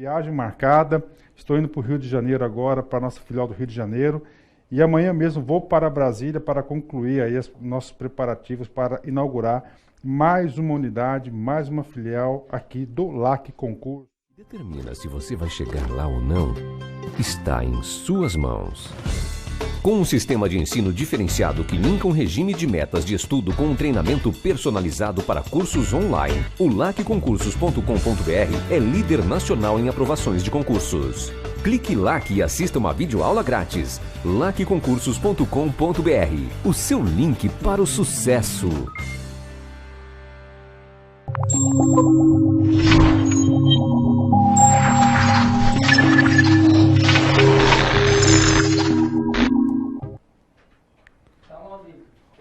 Viagem marcada, estou indo para o Rio de Janeiro agora, para a nossa filial do Rio de Janeiro, e amanhã mesmo vou para Brasília para concluir aí os nossos preparativos para inaugurar mais uma unidade, mais uma filial aqui do LAC Concurso. Determina se você vai chegar lá ou não, está em suas mãos. Com um sistema de ensino diferenciado que linka um regime de metas de estudo com um treinamento personalizado para cursos online, o lacconcursos.com.br é líder nacional em aprovações de concursos. Clique LAC e assista uma videoaula grátis. lacconcursos.com.br, o seu link para o sucesso.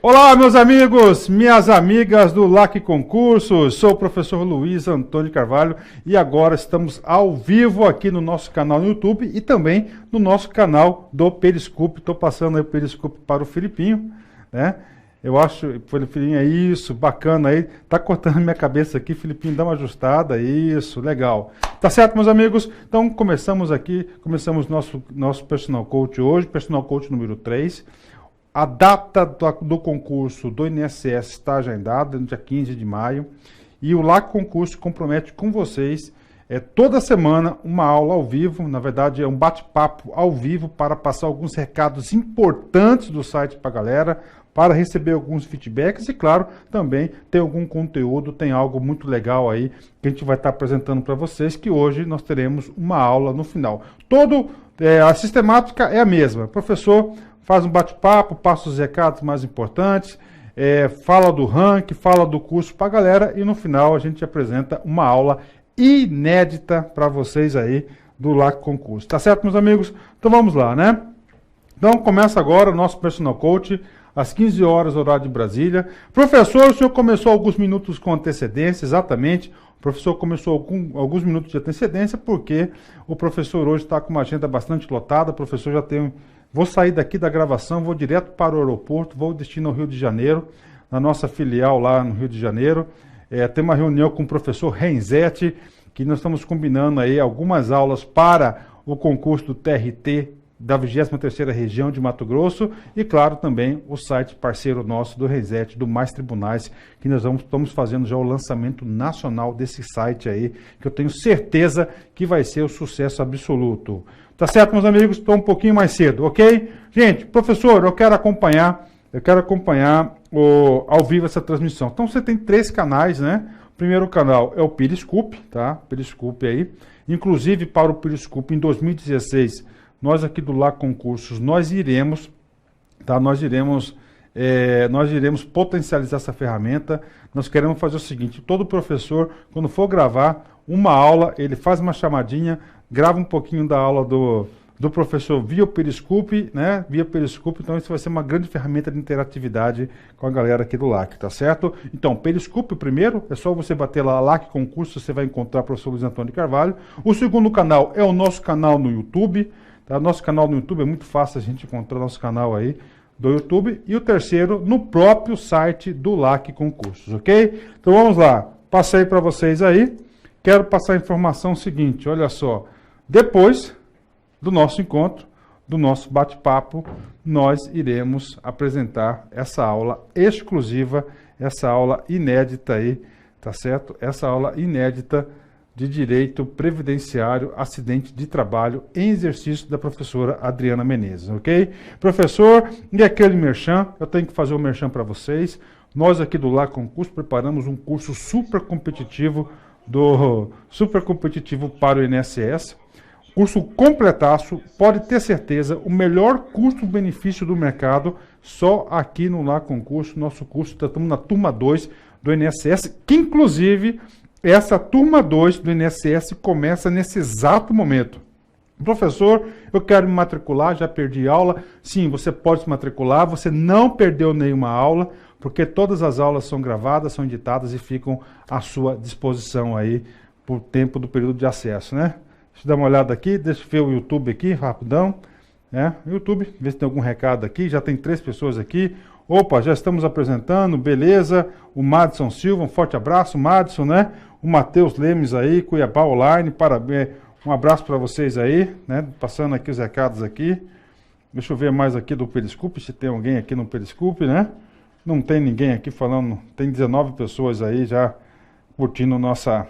Olá, meus amigos, minhas amigas do LAC Concursos, sou o professor Luiz Antônio Carvalho e agora estamos ao vivo aqui no nosso canal no YouTube e também no nosso canal do Periscope. Estou passando aí o Periscope para o Filipinho, né? Eu acho, Filipinho, é isso, bacana aí, tá cortando minha cabeça aqui, Filipinho, dá uma ajustada, isso, legal. Tá certo, meus amigos? Então, começamos nosso Personal Coach hoje, Personal Coach número 3. A data do concurso do INSS está agendada, no dia 15 de maio, e o LAC Concurso compromete com vocês toda semana uma aula ao vivo, na verdade é um bate-papo ao vivo para passar alguns recados importantes do site para a galera, para receber alguns feedbacks e, claro, também tem algum conteúdo, tem algo muito legal aí que a gente vai estar apresentando para vocês, que hoje nós teremos uma aula no final. A sistemática é a mesma, professor faz um bate-papo, passa os recados mais importantes, fala do ranking, fala do curso para a galera e no final a gente apresenta uma aula inédita para vocês aí do LAC Concurso. Tá certo, meus amigos? Então vamos lá, né? Então começa agora o nosso Personal Coach, às 15 horas, horário de Brasília. Professor, o senhor começou alguns minutos com antecedência, exatamente. O professor começou com alguns minutos de antecedência porque o professor hoje está com uma agenda bastante lotada, o professor já tem... Vou sair daqui da gravação, vou direto para o aeroporto, vou destino ao Rio de Janeiro, na nossa filial lá no Rio de Janeiro. Tem uma reunião com o professor Renzetti, que nós estamos combinando aí algumas aulas para o concurso do TRT da 23ª região de Mato Grosso e, claro, também o site parceiro nosso do Renzetti, do Mais Tribunais, que nós estamos fazendo já o lançamento nacional desse site aí, que eu tenho certeza que vai ser o sucesso absoluto. Tá certo, meus amigos? Estou um pouquinho mais cedo, ok? Gente, professor, eu quero acompanhar ao vivo essa transmissão. Então, você tem 3 canais, né? O primeiro canal é o Periscope, tá? Periscope aí. Inclusive, para o Periscope, em 2016, nós aqui do LAC Concursos, nós iremos potencializar essa ferramenta. Nós queremos fazer o seguinte, todo professor, quando for gravar uma aula, ele faz uma chamadinha, grava um pouquinho da aula do professor via o Periscope, né? Via Periscope, então isso vai ser uma grande ferramenta de interatividade com a galera aqui do LAC, tá certo? Então, Periscope primeiro, é só você bater lá LAC Concurso, você vai encontrar o professor Luiz Antônio Carvalho. O segundo canal é o nosso canal no YouTube, tá? Nosso canal no YouTube é muito fácil a gente encontrar nosso canal aí do YouTube. E o terceiro, no próprio site do LAC Concursos, ok? Então vamos lá, passei para vocês aí. Quero passar a informação seguinte, olha só. Depois do nosso encontro, do nosso bate-papo, nós iremos apresentar essa aula exclusiva, essa aula inédita aí, tá certo? Essa aula inédita de Direito Previdenciário, Acidente de Trabalho em exercício da professora Adriana Menezes, ok? Professor, e aquele merchan, eu tenho que fazer o merchan para vocês. Nós aqui do LAC Concurso preparamos um curso super competitivo para o INSS. Curso completaço, pode ter certeza, o melhor custo-benefício do mercado, só aqui no LAC Concurso. Nosso curso, estamos na turma 2 do INSS, que inclusive essa turma 2 do INSS começa nesse exato momento. Professor, eu quero me matricular, já perdi aula. Sim, você pode se matricular, você não perdeu nenhuma aula, porque todas as aulas são gravadas, são editadas e ficam à sua disposição aí por tempo do período de acesso, né? Deixa eu dar uma olhada aqui, deixa eu ver o YouTube aqui, rapidão. YouTube, ver se tem algum recado aqui, já tem 3 pessoas aqui. Opa, já estamos apresentando, beleza. O Madison Silva, um forte abraço, Madison, né? O Matheus Lemes aí, Cuiabá Online, parabéns. Um abraço para vocês aí, né? Passando aqui os recados aqui. Deixa eu ver mais aqui do Periscope, se tem alguém aqui no Periscope, né? Não tem ninguém aqui falando, tem 19 pessoas aí já curtindo nossa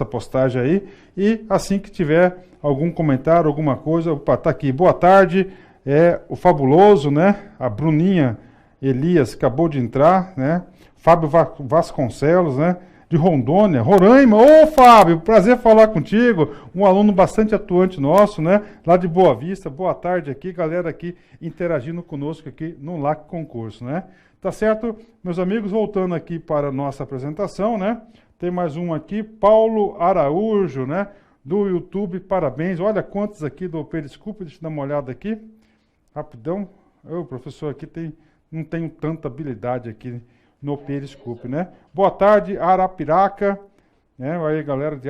postagem aí. E assim que tiver algum comentário, alguma coisa, opa, tá aqui. Boa tarde, o Fabuloso, né? A Bruninha Elias acabou de entrar, né? Fábio Vasconcelos, né? De Rondônia, Roraima. Ô, Fábio, prazer falar contigo. Um aluno bastante atuante nosso, né? Lá de Boa Vista. Boa tarde aqui, galera aqui interagindo conosco aqui no LAC Concurso, né? Tá certo? Meus amigos, voltando aqui para a nossa apresentação, né? Tem mais um aqui, Paulo Araújo, né? Do YouTube, parabéns. Olha quantos aqui do Periscope, deixa eu dar uma olhada aqui. Rapidão. O professor aqui não tenho tanta habilidade aqui no Periscope, né? Boa tarde, Arapiraca, né? Aí, galera de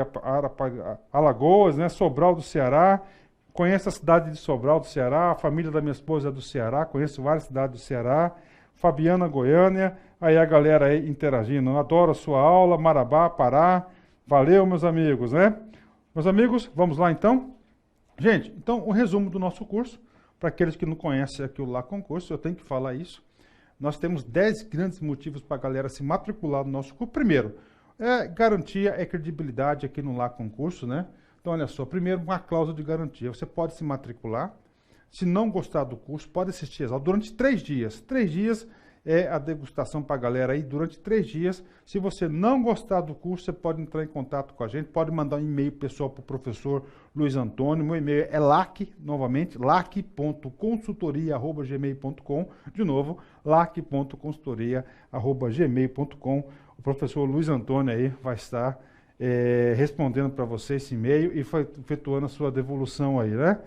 Alagoas, né? Sobral do Ceará. Conheço a cidade de Sobral do Ceará, a família da minha esposa é do Ceará, conheço várias cidades do Ceará. Fabiana, Goiânia, aí a galera aí interagindo. Adoro a sua aula, Marabá, Pará. Valeu, meus amigos, né? Meus amigos, vamos lá então? Gente, então o resumo do nosso curso, para aqueles que não conhecem aqui o LAC Concurso, eu tenho que falar isso. Nós temos 10 grandes motivos para a galera se matricular no nosso curso. Primeiro, garantia, credibilidade aqui no LAC Concurso, né? Então, olha só, primeiro, uma cláusula de garantia. Você pode se matricular. Se não gostar do curso, pode assistir as aulas durante 3 dias. 3 dias é a degustação para a galera aí, durante 3 dias. Se você não gostar do curso, você pode entrar em contato com a gente, pode mandar um e-mail pessoal para o professor Luiz Antônio. Meu e-mail é lac, novamente, lac.consultoria@gmail.com. De novo, lac.consultoria@gmail.com. O professor Luiz Antônio aí vai estar respondendo para você esse e-mail e efetuando a sua devolução aí, né?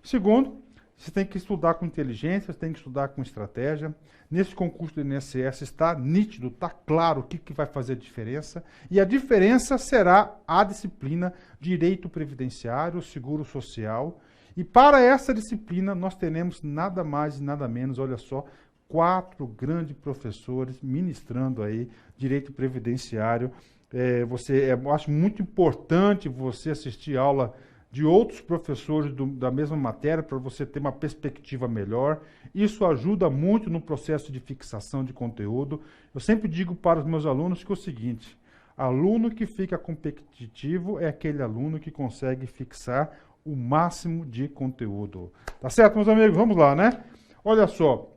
Segundo, você tem que estudar com inteligência, você tem que estudar com estratégia. Nesse concurso do INSS está nítido, está claro o que vai fazer a diferença. E a diferença será a disciplina Direito Previdenciário, Seguro Social. E para essa disciplina nós teremos nada mais e nada menos, olha só, 4 grandes professores ministrando aí Direito Previdenciário. Eu acho muito importante você assistir aula de outros professores da mesma matéria, para você ter uma perspectiva melhor. Isso ajuda muito no processo de fixação de conteúdo. Eu sempre digo para os meus alunos que é o seguinte, aluno que fica competitivo é aquele aluno que consegue fixar o máximo de conteúdo. Tá certo, meus amigos? Vamos lá, né? Olha só,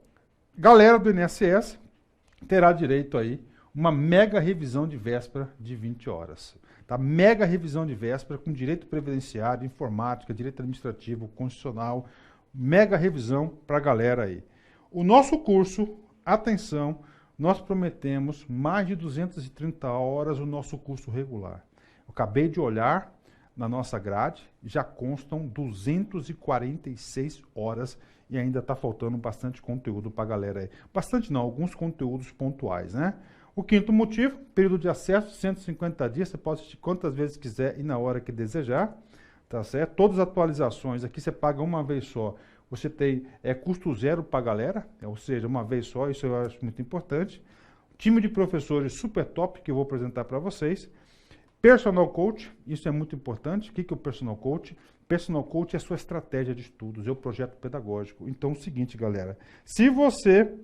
galera do INSS terá direito aí uma mega revisão de véspera de 20 horas. Tá? Mega revisão de véspera com direito previdenciário, informática, direito administrativo, constitucional. Mega revisão para a galera aí. O nosso curso, atenção, nós prometemos mais de 230 horas o nosso curso regular. Eu acabei de olhar na nossa grade, já constam 246 horas e ainda está faltando bastante conteúdo para a galera aí. Bastante não, alguns conteúdos pontuais, né? O quinto motivo, período de acesso, 150 dias, você pode assistir quantas vezes quiser e na hora que desejar, tá certo? Todas as atualizações, aqui você paga uma vez só, você tem custo zero para a galera, ou seja, uma vez só, isso eu acho muito importante. Time de professores super top, que eu vou apresentar para vocês. Personal Coach, isso é muito importante. O que é o Personal Coach? Personal Coach é a sua estratégia de estudos, é o projeto pedagógico. Então é o seguinte, galera, se você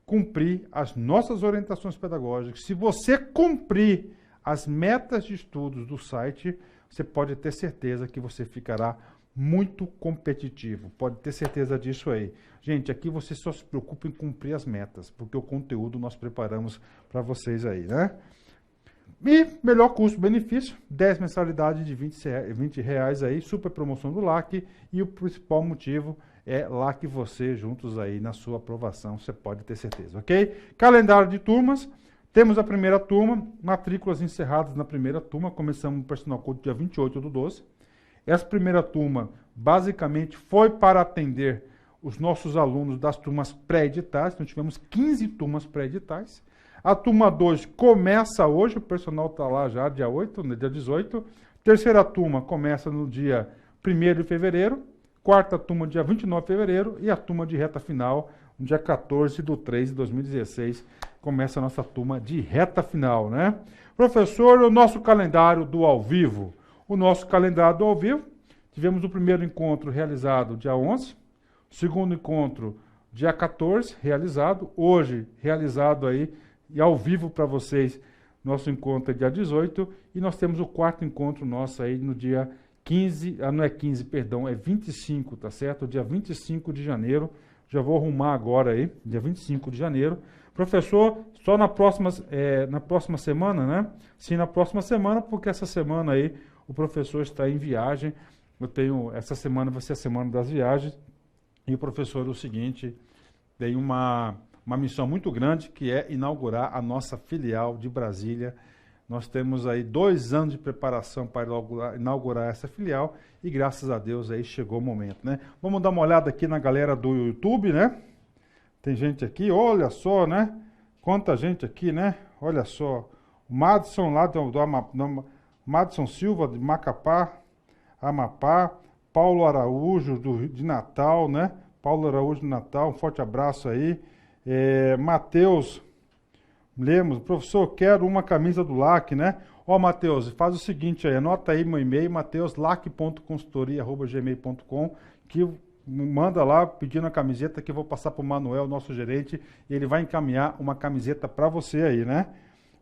cumprir as nossas orientações pedagógicas, se você cumprir as metas de estudos do site, você pode ter certeza que você ficará muito competitivo. Pode ter certeza disso aí. Gente, aqui você só se preocupa em cumprir as metas, porque o conteúdo nós preparamos para vocês aí, né? E melhor custo-benefício, 10 mensalidades de R$20 aí, super promoção do LAC, e o principal motivo é LAC você juntos aí na sua aprovação, você pode ter certeza, ok? Calendário de turmas, temos a primeira turma, matrículas encerradas na primeira turma, começamos o Personal Coach dia 28/12. Essa primeira turma, basicamente, foi para atender os nossos alunos das turmas pré-editais, então tivemos 15 turmas pré-editais. A turma 2 começa hoje, o personal está lá já dia 8, no dia 18. Terceira turma começa no dia 1º de fevereiro. Quarta turma, dia 29 de fevereiro. E a turma de reta final, no dia 14/3/2016, começa a nossa turma de reta final, né? Professor, o nosso calendário do ao vivo. O nosso calendário do ao vivo, Tivemos o primeiro encontro realizado dia 11, o segundo encontro dia 14, realizado, hoje realizado aí e ao vivo para vocês, nosso encontro é dia 18, e nós temos o quarto encontro nosso aí no dia 15, não é 15, perdão, é 25, tá certo? Dia 25 de janeiro, já vou arrumar agora aí, dia 25 de janeiro. Professor, só na próxima semana, né? Sim, na próxima semana, porque essa semana aí o professor está em viagem. Essa semana vai ser a semana das viagens. E o professor, o seguinte, tem uma missão muito grande, que é inaugurar a nossa filial de Brasília. Nós temos aí 2 anos de preparação para inaugurar essa filial e graças a Deus aí chegou o momento, né? Vamos dar uma olhada aqui na galera do YouTube, né? Tem gente aqui, olha só, né? Quanta gente aqui, né? Olha só. O Madison lá Madison Silva de Macapá, Amapá, Paulo Araújo de Natal, né? Paulo Araújo de Natal, um forte abraço aí. Matheus Lemos, professor, quero uma camisa do LAC, né? Ó, Matheus, faz o seguinte aí, anota aí meu e-mail, mateuslac.consultoria@gmail.com, que manda lá pedindo a camiseta que eu vou passar para o Manuel, nosso gerente, e ele vai encaminhar uma camiseta para você aí, né?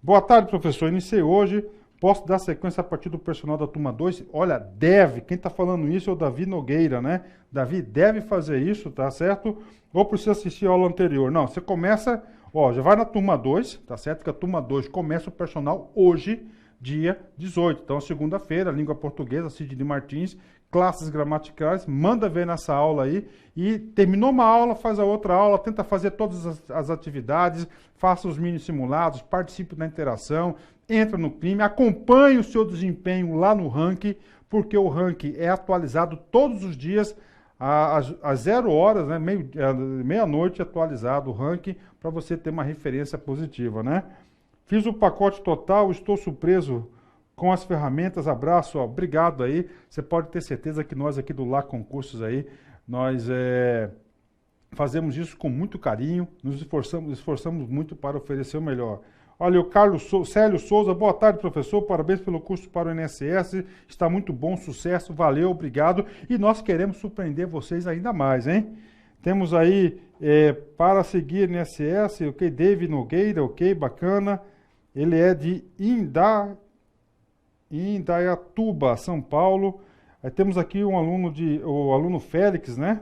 Boa tarde, professor. Iniciei hoje. Posso dar sequência a partir do personal da turma 2? Olha, deve. Quem está falando isso é o Davi Nogueira, né? Davi deve fazer isso, tá certo? Ou precisa assistir a aula anterior? Não, você começa, ó, já vai na turma 2, tá certo? Que a turma 2 começa o personal hoje, dia 18. Então, segunda-feira, língua portuguesa, Sidney Martins, classes gramaticais, manda ver nessa aula aí e terminou uma aula, faz a outra aula, tenta fazer todas as atividades, faça os mini simulados, participe da interação, entra no clima, acompanhe o seu desempenho lá no ranking, porque o ranking é atualizado todos os dias, às 0 horas, né, meia-noite atualizado o ranking, para você ter uma referência positiva, né? Fiz o pacote total, estou surpreso com as ferramentas, abraço, ó, obrigado aí. Você pode ter certeza que nós aqui do LAC Concursos aí, nós fazemos isso com muito carinho, nos esforçamos muito para oferecer o melhor. Olha, o Célio Souza, boa tarde, professor, parabéns pelo curso para o INSS, está muito bom, sucesso, valeu, obrigado, e nós queremos surpreender vocês ainda mais, hein? Temos aí, para seguir INSS, ok, David Nogueira, ok, bacana, ele é de Indaiatuba, São Paulo. Aí temos aqui o aluno Félix, né?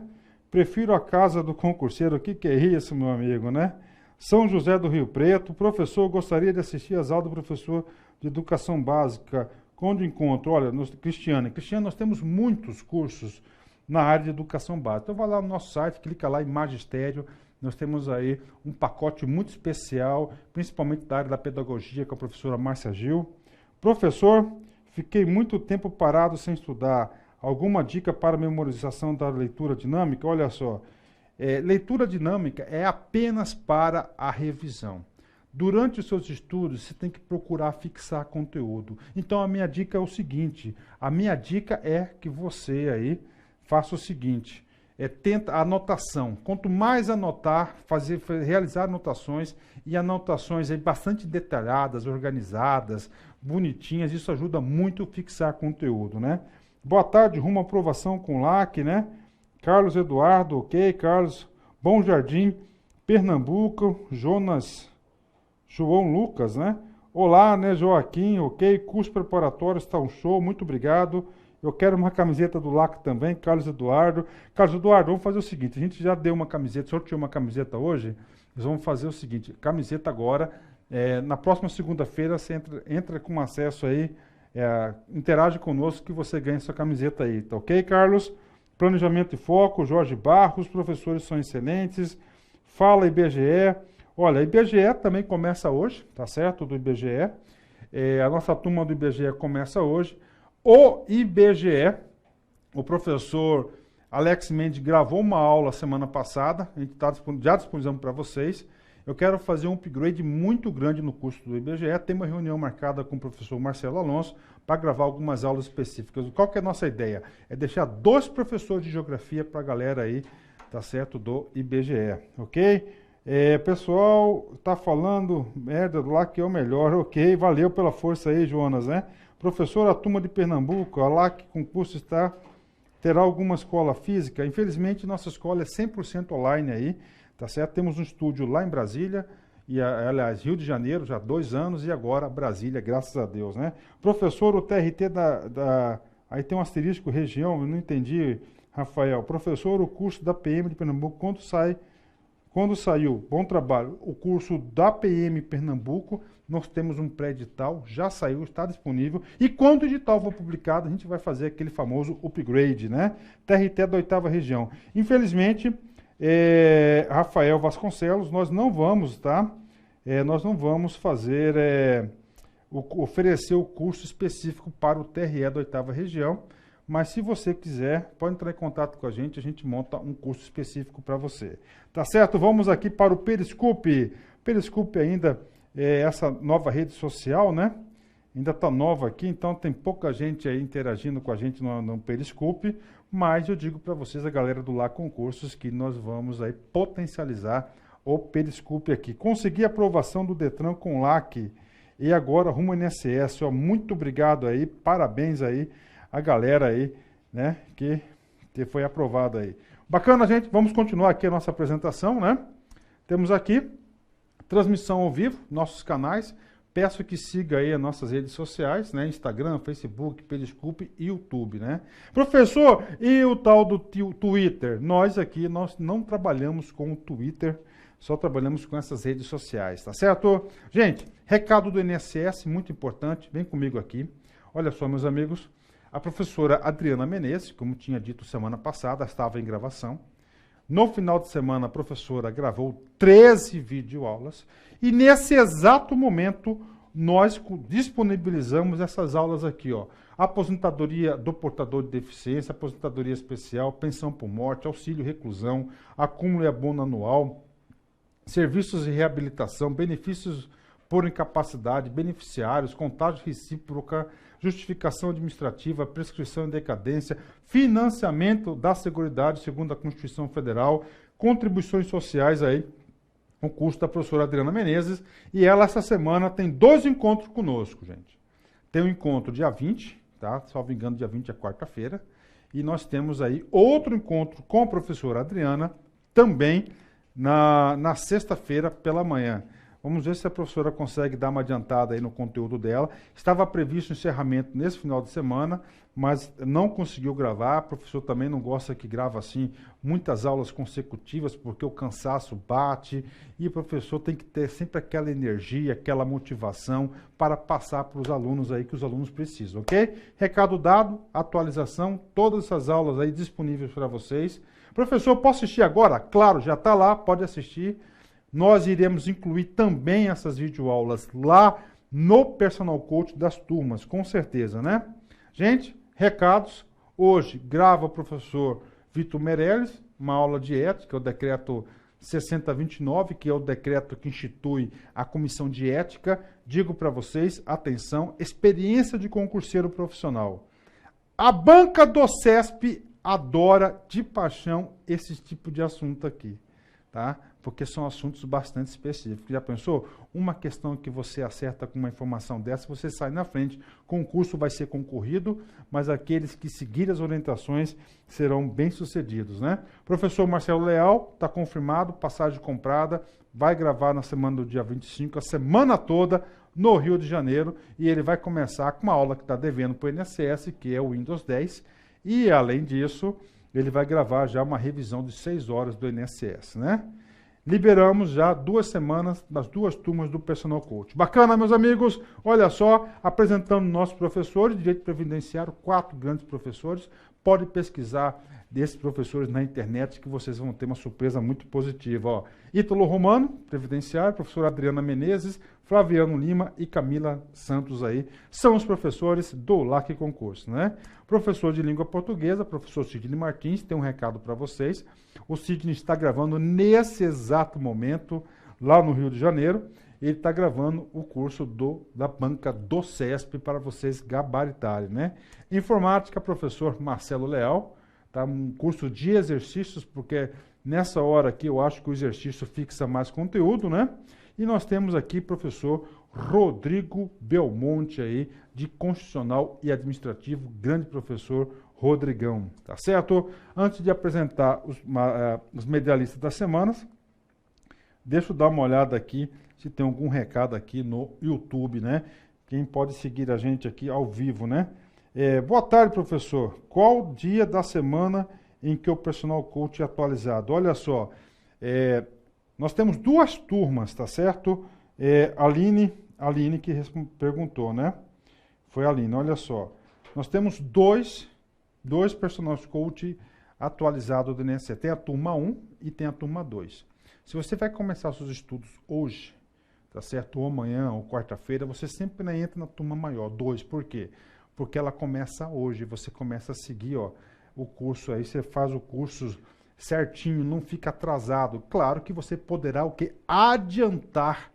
Prefiro a casa do concurseiro. O que é isso, meu amigo, né? São José do Rio Preto. Professor, gostaria de assistir às aulas do professor de educação básica. Onde encontro? Olha, Cristiane, nós temos muitos cursos na área de educação básica. Então vai lá no nosso site, clica lá em Magistério. Nós temos aí um pacote muito especial, principalmente da área da pedagogia, com a professora Márcia Gil. Professor, fiquei muito tempo parado sem estudar. Alguma dica para memorização da leitura dinâmica? Olha só, leitura dinâmica é apenas para a revisão. Durante os seus estudos, você tem que procurar fixar conteúdo. Então, a minha dica é o seguinte, a minha dica é que você aí faça o seguinte, tenta a anotação. Quanto mais anotar, realizar anotações, e anotações aí bastante detalhadas, organizadas, bonitinhas, isso ajuda muito a fixar conteúdo, né? Boa tarde, rumo à aprovação com LAC, né? Carlos Eduardo, ok, Carlos, Bom Jardim, Pernambuco, João Lucas, né? Olá, né, Joaquim, ok, curso preparatório está um show, muito obrigado. Eu quero uma camiseta do LAC também, Carlos Eduardo. Carlos Eduardo, vamos fazer o seguinte, a gente já deu uma camiseta, sorteou uma camiseta hoje, nós vamos fazer o seguinte, camiseta agora, na próxima segunda-feira você entra com acesso aí, interage conosco que você ganha sua camiseta aí, tá ok, Carlos? Planejamento e foco, Jorge Barros, professores são excelentes, fala IBGE, olha, IBGE também começa hoje, tá certo, do IBGE, a nossa turma do IBGE começa hoje. O IBGE, o professor Alex Mendes gravou uma aula semana passada, a gente já disponibilizamos para vocês. Eu quero fazer um upgrade muito grande no curso do IBGE, tem uma reunião marcada com o professor Marcelo Alonso para gravar algumas aulas específicas. Qual que é a nossa ideia? É deixar 2 professores de geografia para a galera aí, tá certo, do IBGE, ok? Pessoal, tá falando merda do LAC que é o melhor, ok, valeu pela força aí, Jonas, né? Professor, a turma de Pernambuco, a LAC concurso está Terá alguma escola física? Infelizmente, nossa escola é 100% online aí, tá certo? Temos um estúdio lá em Brasília, e aliás, Rio de Janeiro, já há 2 anos, e agora Brasília, graças a Deus, né? Professor, o TRT aí tem um asterisco, região, eu não entendi, Rafael. Professor, o curso da PM de Pernambuco, quando saiu, bom trabalho, o curso da PM Pernambuco, nós temos um pré-edital, já saiu, está disponível, e quando o edital for publicado, a gente vai fazer aquele famoso upgrade, né? TRT da 8ª região. Infelizmente, Rafael Vasconcelos, nós não vamos, tá? Nós não vamos fazer, oferecer o curso específico para o TRE da 8ª região, mas se você quiser, pode entrar em contato com a gente monta um curso específico para você. Tá certo? Vamos aqui para o Periscope. Periscope ainda é essa nova rede social, né? Ainda está nova aqui, então tem pouca gente aí interagindo com a gente no Periscope, mas eu digo para vocês, a galera do Lá Concursos, que nós vamos aí potencializar o Periscope aqui. Consegui a aprovação do Detran com o LAC e agora rumo ao INSS. Ó, muito obrigado aí, parabéns aí a galera aí, né, que foi aprovada aí. Bacana, gente, vamos continuar aqui a nossa apresentação, né? Temos aqui transmissão ao vivo, nossos canais. Peço que siga aí as nossas redes sociais, né? Instagram, Facebook, Periscope e YouTube, né? Professor, e o tal do Twitter? Nós aqui, nós não trabalhamos com o Twitter, só trabalhamos com essas redes sociais, tá certo? Gente, recado do INSS, muito importante, vem comigo aqui. Olha só, meus amigos, a professora Adriana Menezes, como tinha dito semana passada, estava em gravação. No final de semana, a professora gravou 13 videoaulas e nesse exato momento nós disponibilizamos essas aulas aqui, ó. Aposentadoria do portador de deficiência, aposentadoria especial, pensão por morte, auxílio reclusão, acúmulo e abono anual, serviços de reabilitação, benefícios por incapacidade, beneficiários, contagem recíproca, justificação administrativa, prescrição em decadência, financiamento da Seguridade segundo a Constituição Federal, contribuições sociais aí, o curso da professora Adriana Menezes, e ela essa semana tem 2 encontros conosco, gente. Tem um encontro dia 20, tá? Salvo engano, dia 20 é quarta-feira, e nós temos aí outro encontro com a professora Adriana, também na sexta-feira pela manhã. Vamos ver se a professora consegue dar uma adiantada aí no conteúdo dela. Estava previsto o encerramento nesse final de semana, mas não conseguiu gravar. O professor também não gosta que grava assim muitas aulas consecutivas, porque o cansaço bate e o professor tem que ter sempre aquela energia, aquela motivação para passar para os alunos aí que os alunos precisam, ok? Recado dado, atualização, todas essas aulas aí disponíveis para vocês. Professor, posso assistir agora? Claro, já está lá, pode assistir. Nós iremos incluir também essas videoaulas lá no Personal Coach das turmas, com certeza, né? Gente, recados. Hoje grava o professor Vitor Meirelles, uma aula de ética, que é o decreto 6029, que é o decreto que institui a comissão de ética. Digo para vocês, atenção, experiência de concurseiro profissional. A banca do CESP adora de paixão esse tipo de assunto aqui, tá? Porque são assuntos bastante específicos. Já pensou? Uma questão que você acerta com uma informação dessa, você sai na frente. O concurso vai ser concorrido, mas aqueles que seguirem as orientações serão bem-sucedidos, né? Professor Marcelo Leal, está confirmado, passagem comprada, vai gravar na semana do dia 25, a semana toda, no Rio de Janeiro, e ele vai começar com uma aula que está devendo para o INSS, que é o Windows 10, e, além disso, ele vai gravar já uma revisão de 6 horas do INSS, né? Liberamos já 2 semanas das 2 turmas do Personal Coach. Bacana, meus amigos? Olha só, apresentando nossos professores de Direito Previdenciário, 4 grandes professores. Pode pesquisar desses professores na internet que vocês vão ter uma surpresa muito positiva. Ó, Ítalo Romano, Previdenciário, professora Adriana Menezes, Flaviano Lima e Camila Santos aí, são os professores do LAC Concurso, né? Professor de língua portuguesa, professor Sidney Martins, tem um recado para vocês. O Sidney está gravando nesse exato momento, lá no Rio de Janeiro, ele está gravando o curso da banca do CESP para vocês gabaritarem, né? Informática, professor Marcelo Leal, tá? Um curso de exercícios, porque nessa hora aqui eu acho que o exercício fixa mais conteúdo, né? E nós temos aqui professor Rodrigo Belmonte aí, de Constitucional e Administrativo, grande professor Rodrigão, tá certo? Antes de apresentar os medalhistas das semanas, deixa eu dar uma olhada aqui se tem algum recado aqui no YouTube, né? Quem pode seguir a gente aqui ao vivo, né? Boa tarde, professor. Qual dia da semana em que o Personal Coach é atualizado? Olha só, nós temos 2 turmas, tá certo? Aline que perguntou, né? Foi a Aline, olha só. Nós temos dois Personal Coach atualizados do INSS. Tem a turma 1 e tem a turma 2. Se você vai começar seus estudos hoje, tá certo? Ou amanhã, ou quarta-feira, você sempre entra na turma maior, 2. Por quê? Porque ela começa hoje. Você começa a seguir, ó, o curso aí, você faz o curso certinho, não fica atrasado. Claro que você poderá o quê? Adiantar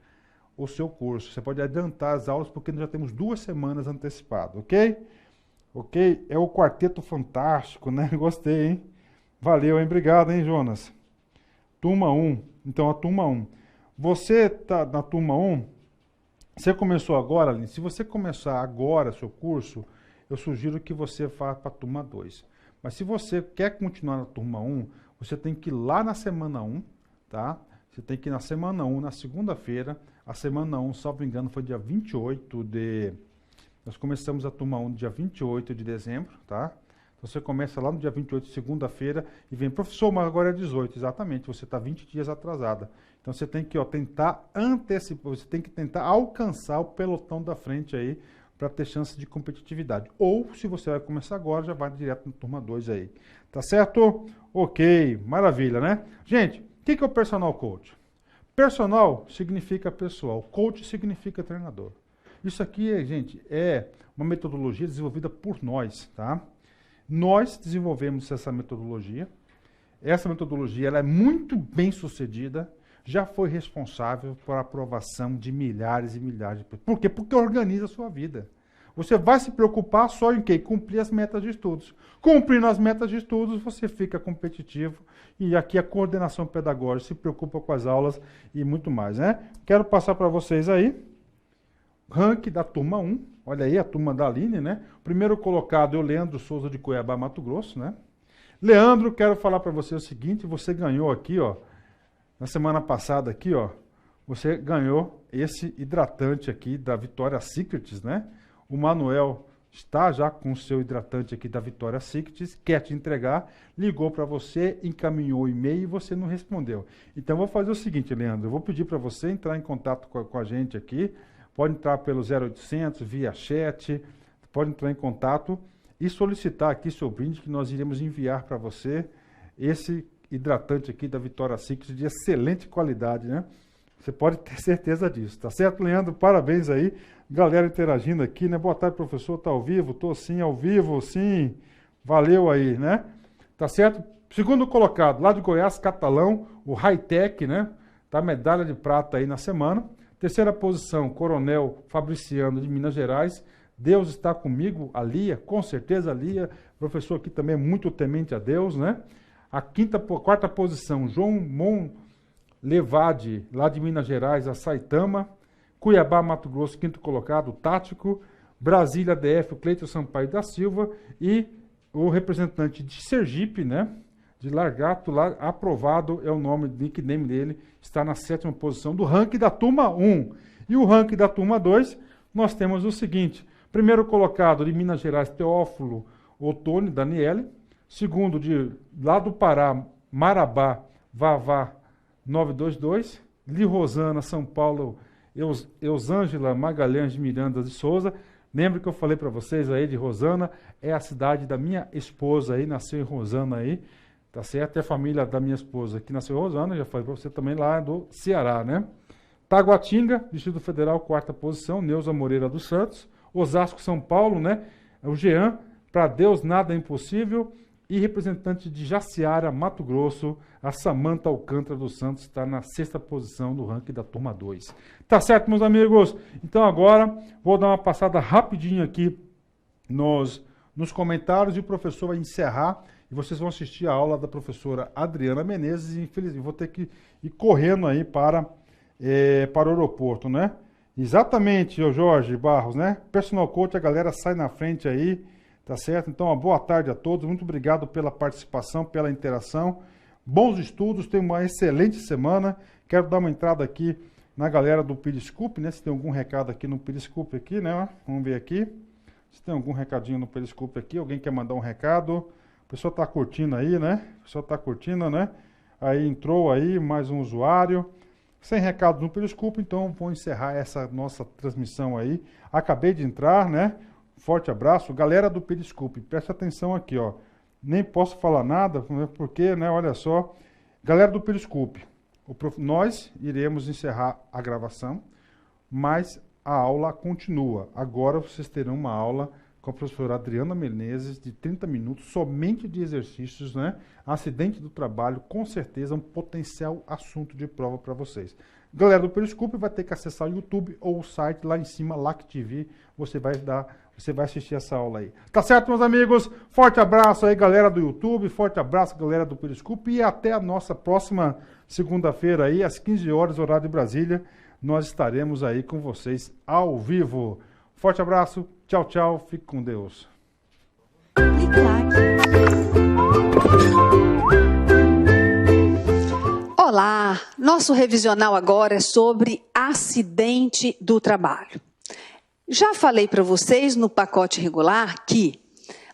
o seu curso. Você pode adiantar as aulas porque nós já temos 2 semanas antecipado, ok? Ok? É o quarteto fantástico, né? Gostei, hein? Valeu, hein? Obrigado, hein, Jonas? Turma 1. Então, a turma 1. Você está na turma 1, você começou agora, Aline? Se você começar agora seu curso, eu sugiro que você vá para a turma 2. Mas se você quer continuar na turma 1, você tem que ir lá na semana 1, tá? Você tem que ir na semana 1, na segunda-feira. A semana 1, salvo engano, foi dia 28 de... Nós começamos a turma 1 dia 28 de dezembro, tá? Então você começa lá no dia 28, segunda-feira, e vem, professor, mas agora é 18. Exatamente, você está 20 dias atrasada. Então você tem que tentar antecipar, você tem que tentar alcançar o pelotão da frente aí, para ter chance de competitividade. Ou, se você vai começar agora, já vai direto na turma 2 aí. Tá certo? Ok, maravilha, né? Gente, o que é o Personal Coach? Personal significa pessoal, coach significa treinador. Isso aqui, gente, é uma metodologia desenvolvida por nós, tá? Nós desenvolvemos essa metodologia. Essa metodologia ela é muito bem sucedida, já foi responsável por aprovação de milhares e milhares de pessoas. Por quê? Porque organiza a sua vida. Você vai se preocupar só em quê? Cumprir as metas de estudos. Cumprindo as metas de estudos, você fica competitivo. E aqui a coordenação pedagógica se preocupa com as aulas e muito mais, né? Quero passar para vocês aí ranking da turma 1. Olha aí a turma da Aline, né? Primeiro colocado é o Leandro Souza de Cuiabá, Mato Grosso, né? Leandro, quero falar para você o seguinte, você ganhou aqui, ó, na semana passada aqui, ó, você ganhou esse hidratante aqui da Vitória Secrets, né? O Manuel está já com o seu hidratante aqui da Vitória Secrets, quer te entregar, ligou para você, encaminhou o e-mail e você não respondeu. Então, eu vou fazer o seguinte, Leandro, eu vou pedir para você entrar em contato com a gente aqui, pode entrar pelo 0800, via chat, pode entrar em contato e solicitar aqui seu brinde que nós iremos enviar para você esse hidratante aqui da Vitória Secrets de excelente qualidade, né? Você pode ter certeza disso, tá certo, Leandro? Parabéns aí, galera interagindo aqui, né? Boa tarde, professor, tá ao vivo? Tô sim, ao vivo, sim. Valeu aí, né? Tá certo? Segundo colocado, lá de Goiás, Catalão, o Hightech, né? Tá medalha de prata aí na semana. Terceira posição, Coronel Fabriciano de Minas Gerais. Deus está comigo, a Lia, com certeza a Lia, professor aqui também é muito temente a Deus, né? A quarta posição, João Monlevade, lá de Minas Gerais, a Saitama. Cuiabá, Mato Grosso, quinto colocado, Tático. Brasília, DF, o Cleiton Sampaio da Silva. E o representante de Sergipe, né? De Largato, lá, aprovado é o nome, nickname dele, está na 7ª posição do ranking da turma 1. E o ranking da turma 2, nós temos o seguinte: primeiro colocado de Minas Gerais, Teófilo Ottoni Daniele. Segundo, lá do Pará, Marabá, Vavá 922. Li Rosana, São Paulo, Eusângela Magalhães de Miranda de Souza. Lembra que eu falei para vocês aí de Rosana? É a cidade da minha esposa aí, nasceu em Rosana aí. Tá certo? É a família da minha esposa que nasceu em Rosana, já falei para você também lá do Ceará, né? Taguatinga, Distrito Federal, 4ª posição, Neuza Moreira dos Santos. Osasco, São Paulo, né? O Jean, para Deus nada é impossível. E representante de Jaciara, Mato Grosso, a Samanta Alcântara dos Santos, está na 6ª posição do ranking da turma 2. Tá certo, meus amigos? Então agora vou dar uma passada rapidinho aqui nos comentários e o professor vai encerrar. E vocês vão assistir a aula da professora Adriana Menezes e, infelizmente, vou ter que ir correndo aí para o aeroporto, né? Exatamente, Jorge Barros, né? Personal Coach, a galera sai na frente aí, Tá certo? Então, uma boa tarde a todos. Muito obrigado pela participação, pela interação. Bons estudos, tenham uma excelente semana. Quero dar uma entrada aqui na galera do Periscope, né? Se tem algum recado aqui no Periscope aqui, né? Vamos ver aqui. Se tem algum recadinho no Periscope aqui, alguém quer mandar um recado? O pessoal tá curtindo aí, né? O pessoal tá curtindo, né? Aí entrou aí mais um usuário. Sem recado no Periscope, então vou encerrar essa nossa transmissão aí. Acabei de entrar, né? Forte abraço. Galera do Periscope, preste atenção aqui, ó. Nem posso falar nada, porque, né, olha só. Galera do Periscope, nós iremos encerrar a gravação, mas a aula continua. Agora vocês terão uma aula com a professora Adriana Menezes, de 30 minutos, somente de exercícios, né? Acidente do trabalho, com certeza, um potencial assunto de prova para vocês. Galera do Periscope vai ter que acessar o YouTube ou o site lá em cima, LAC TV, você vai assistir essa aula aí. Tá certo, meus amigos? Forte abraço aí, galera do YouTube, forte abraço, galera do Periscope, e até a nossa próxima segunda-feira aí, às 15 horas, horário de Brasília, nós estaremos aí com vocês ao vivo. Forte abraço, tchau, tchau, fique com Deus. Olá, nosso revisional agora é sobre acidente do trabalho. Já falei para vocês no pacote regular que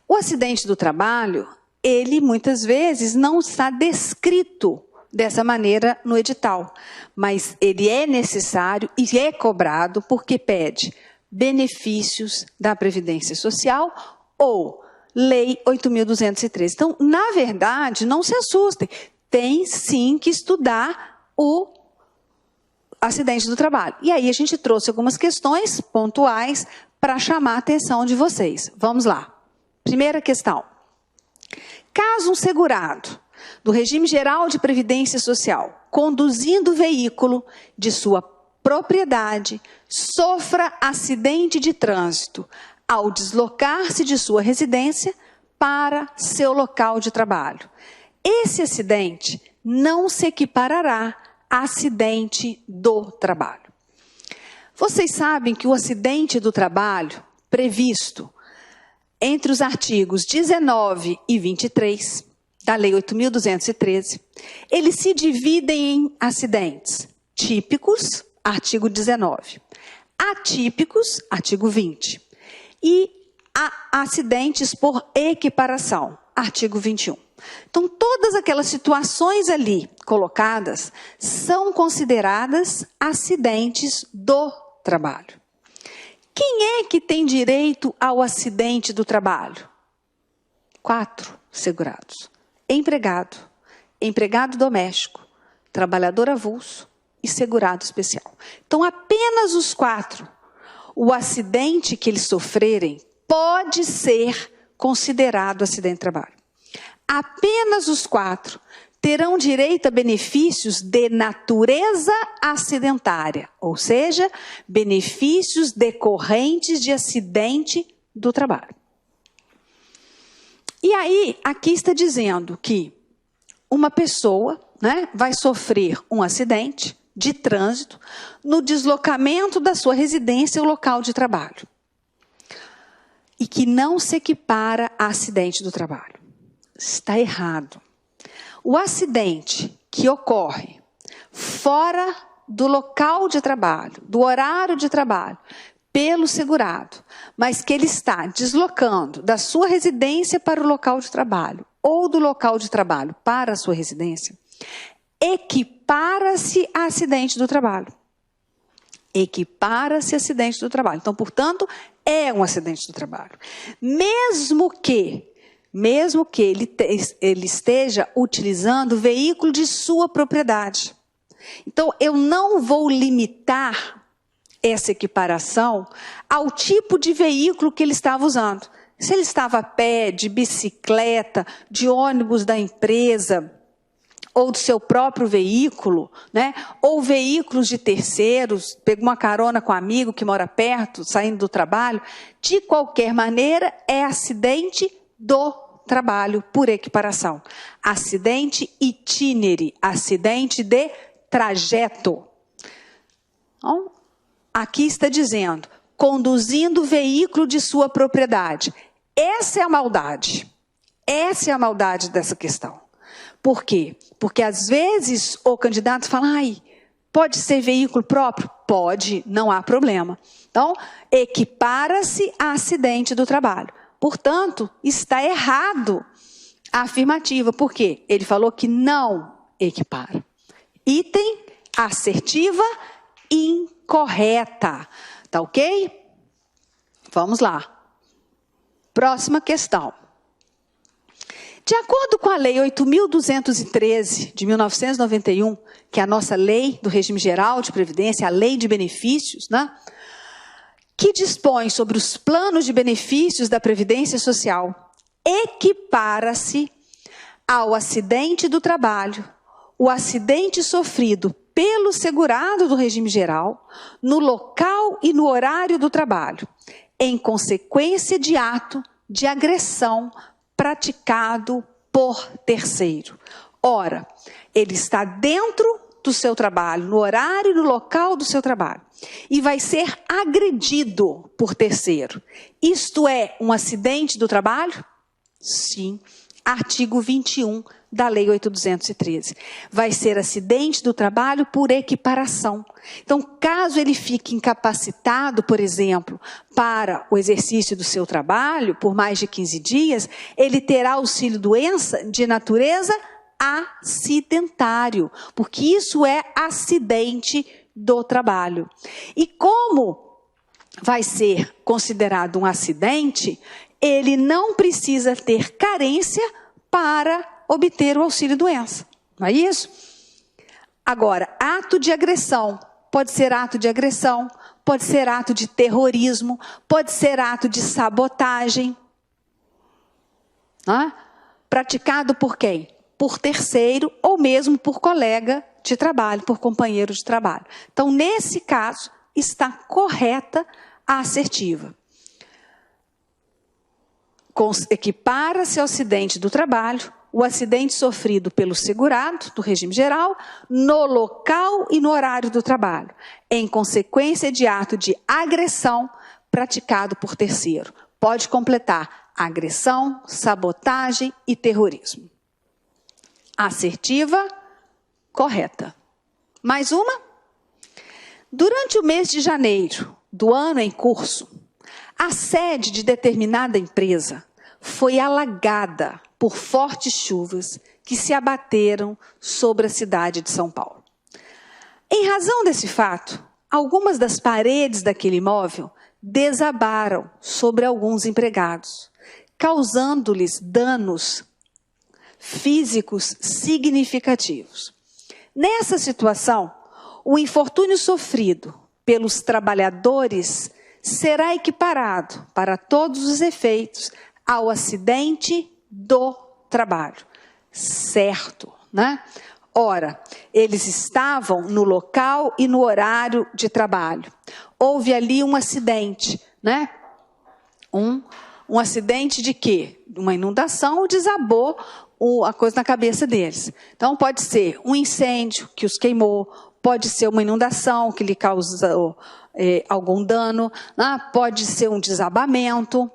o acidente do trabalho, ele muitas vezes não está descrito dessa maneira no edital, mas ele é necessário e é cobrado porque pede benefícios da Previdência Social ou Lei 8.213. Então, na verdade, não se assustem, tem sim que estudar o acidente do trabalho. E aí a gente trouxe algumas questões pontuais para chamar a atenção de vocês. Vamos lá. Primeira questão. Caso um segurado do regime geral de previdência social, conduzindo o veículo de sua propriedade, sofra acidente de trânsito ao deslocar-se de sua residência para seu local de trabalho, esse acidente não se equiparará a acidente do trabalho. Vocês sabem que o acidente do trabalho previsto entre os artigos 19 e 23 da Lei 8.213, eles se dividem em acidentes típicos, artigo 19, atípicos, artigo 20, e acidentes por equiparação, artigo 21. Então, todas aquelas situações ali colocadas são consideradas acidentes do trabalho. Quem é que tem direito ao acidente do trabalho? 4 segurados. Empregado, empregado doméstico, trabalhador avulso e segurado especial. Então, apenas os 4, o acidente que eles sofrerem pode ser considerado acidente de trabalho. Apenas os 4 terão direito a benefícios de natureza acidentária, ou seja, benefícios decorrentes de acidente do trabalho. E aí, aqui está dizendo que uma pessoa, né, vai sofrer um acidente de trânsito no deslocamento da sua residência ao local de trabalho. E que não se equipara a acidente do trabalho. Está errado. O acidente que ocorre fora do local de trabalho, do horário de trabalho, pelo segurado, mas que ele está deslocando da sua residência para o local de trabalho, ou do local de trabalho para a sua residência, equipara-se a acidente do trabalho. Equipara-se a acidente do trabalho. Então, portanto, é um acidente do trabalho. Mesmo que ele esteja utilizando o veículo de sua propriedade. Então, eu não vou limitar essa equiparação ao tipo de veículo que ele estava usando. Se ele estava a pé, de bicicleta, de ônibus da empresa, ou do seu próprio veículo, né? Ou veículos de terceiros, pegou uma carona com um amigo que mora perto, saindo do trabalho, de qualquer maneira, é acidente do trabalho por equiparação. Acidente itinere, acidente de trajeto. Então, aqui está dizendo, conduzindo o veículo de sua propriedade. essa é a maldade. Essa é a maldade dessa questão. Por quê? Porque às vezes o candidato fala, ai, pode ser veículo próprio? Pode, não há problema. Então, equipara-se a acidente do trabalho. Portanto, está errado a afirmativa. Por quê? Ele falou que não equipara. Item assertiva incorreta. Tá ok? Vamos lá. Próxima questão. De acordo com a Lei 8.213, de 1991, que é a nossa lei do regime geral de previdência, a lei de benefícios, né? Que dispõe sobre os planos de benefícios da Previdência Social, equipara-se ao acidente do trabalho, o acidente sofrido pelo segurado do regime geral, no local e no horário do trabalho, em consequência de ato de agressão praticado por terceiro. Ora, ele está dentro do seu trabalho, no horário e no local do seu trabalho, e vai ser agredido por terceiro. Isto é um acidente do trabalho? Sim. Artigo 21 da Lei 8.213. Vai ser acidente do trabalho por equiparação. Então, caso ele fique incapacitado, por exemplo, para o exercício do seu trabalho por mais de 15 dias, ele terá auxílio-doença de natureza acidentário, porque isso é acidente do trabalho. E como vai ser considerado um acidente, ele não precisa ter carência para obter o auxílio-doença. Não é isso? Agora, ato de agressão. Pode ser ato de agressão, pode ser ato de terrorismo, pode ser ato de sabotagem. Praticado por quem? Por terceiro ou mesmo por colega de trabalho, por companheiro de trabalho. Então, nesse caso, está correta a assertiva. Equipara-se ao acidente do trabalho, o acidente sofrido pelo segurado do regime geral, no local e no horário do trabalho, em consequência de ato de agressão praticado por terceiro. Pode completar agressão, sabotagem e terrorismo. Assertiva, correta. Mais uma? Durante o mês de janeiro do ano em curso, a sede de determinada empresa foi alagada por fortes chuvas que se abateram sobre a cidade de São Paulo. Em razão desse fato, algumas das paredes daquele imóvel desabaram sobre alguns empregados, causando-lhes danos físicos significativos. Nessa situação, o infortúnio sofrido pelos trabalhadores será equiparado, para todos os efeitos, ao acidente do trabalho. Certo, né? Ora, eles estavam no local e no horário de trabalho. Houve ali um acidente, né? Um acidente de quê? Uma inundação, desabou a coisa na cabeça deles. Então, pode ser um incêndio que os queimou, pode ser uma inundação que lhe causou algum dano, né? Pode ser um desabamento.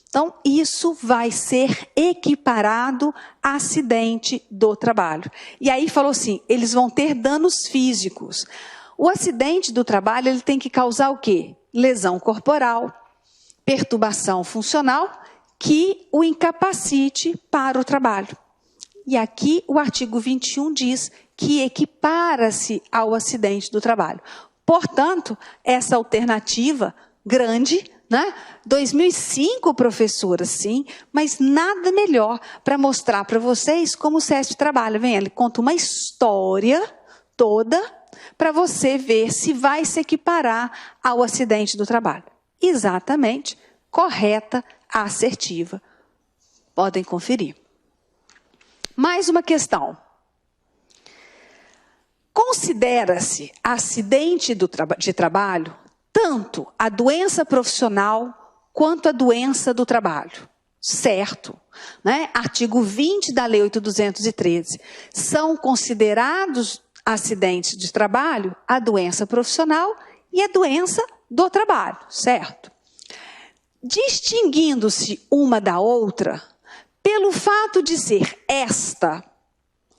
Então, isso vai ser equiparado a acidente do trabalho. E aí falou assim, eles vão ter danos físicos. O acidente do trabalho, ele tem que causar o quê? Lesão corporal, perturbação funcional, que o incapacite para o trabalho. E aqui o artigo 21 diz que equipara-se ao acidente do trabalho. Portanto, essa alternativa grande, né? 2005, professora, sim, mas nada melhor para mostrar para vocês como o SESP trabalha. Vem, ele conta uma história toda para você ver se vai se equiparar ao acidente do trabalho. Exatamente, correta, assertiva. Podem conferir. Mais uma questão. Considera-se acidente de trabalho tanto a doença profissional quanto a doença do trabalho. Certo, né? Artigo 20 da Lei 8.213. São considerados acidentes de trabalho a doença profissional e a doença do trabalho, certo? distinguindo-se uma da outra pelo fato de ser esta.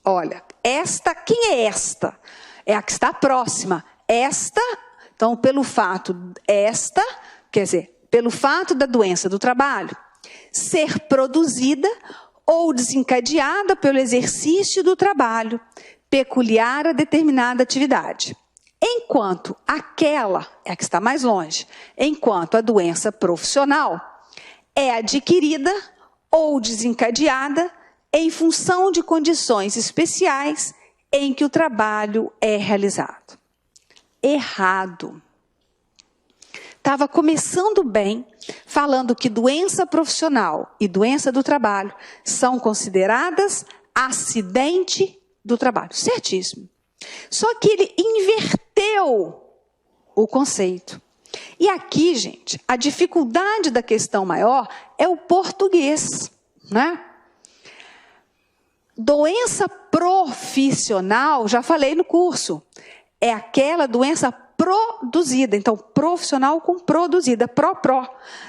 Olha, esta, quem é esta? É a que está próxima. Esta, então, pelo fato da doença do trabalho ser produzida ou desencadeada pelo exercício do trabalho peculiar a determinada atividade. Enquanto aquela é a que está mais longe, enquanto a doença profissional é adquirida ou desencadeada em função de condições especiais em que o trabalho é realizado. Errado. Estava começando bem, falando que doença profissional e doença do trabalho são consideradas acidente do trabalho. Certíssimo. Só que ele inverteu o conceito. E aqui, gente, a dificuldade da questão maior é o português, né? Doença profissional, já falei no curso, é aquela doença produzida. Então, profissional com produzida, pró.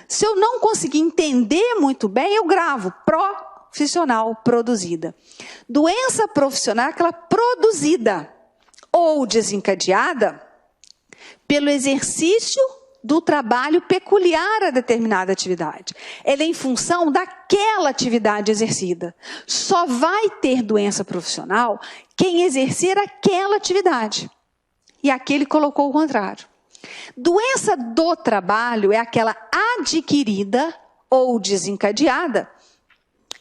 Se eu não conseguir entender muito bem, eu gravo profissional, produzida. Doença profissional é aquela produzida ou desencadeada pelo exercício do trabalho peculiar a determinada atividade. Ela é em função daquela atividade exercida. Só vai ter doença profissional quem exercer aquela atividade. E aqui ele colocou o contrário. Doença do trabalho é aquela adquirida ou desencadeada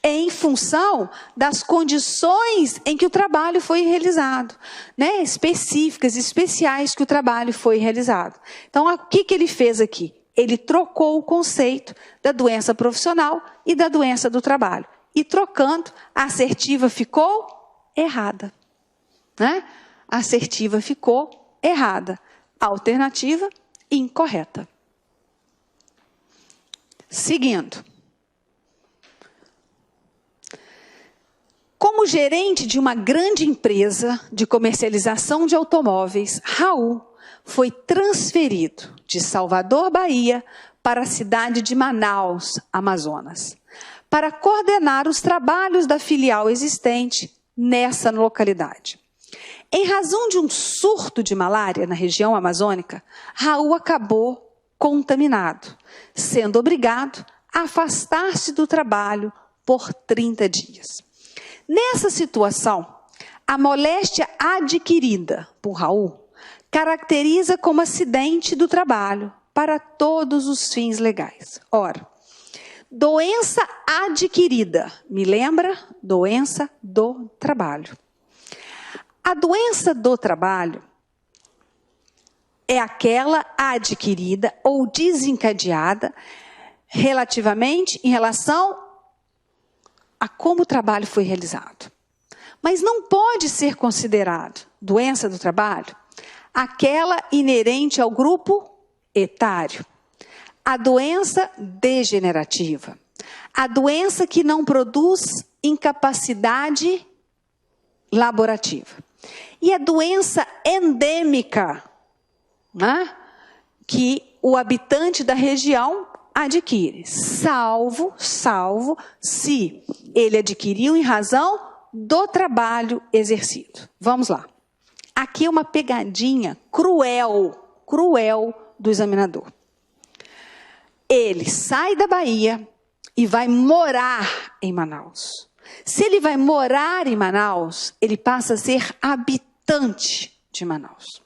em função das condições em que o trabalho foi realizado, né? Específicas, especiais que o trabalho foi realizado. Então, o que ele fez aqui? Ele trocou o conceito da doença profissional e da doença do trabalho. E trocando, a assertiva ficou errada, né? A assertiva ficou errada. A alternativa, incorreta. Seguindo. Como gerente de uma grande empresa de comercialização de automóveis, Raul foi transferido de Salvador, Bahia, para a cidade de Manaus, Amazonas, para coordenar os trabalhos da filial existente nessa localidade. Em razão de um surto de malária na região amazônica, Raul acabou contaminado, sendo obrigado a afastar-se do trabalho por 30 dias. Nessa situação, a moléstia adquirida por Raul caracteriza como acidente do trabalho para todos os fins legais. Ora, doença adquirida, me lembra? Doença do trabalho. A doença do trabalho é aquela adquirida ou desencadeada relativamente em relação a como o trabalho foi realizado. Mas não pode ser considerado doença do trabalho aquela inerente ao grupo etário, a doença degenerativa, a doença que não produz incapacidade laborativa. E a doença endêmica, né, que o habitante da região adquire, salvo se ele adquiriu em razão do trabalho exercido. Vamos lá. Aqui é uma pegadinha cruel do examinador. Ele sai da Bahia e vai morar em Manaus. Se ele vai morar em Manaus, ele passa a ser habitante de Manaus.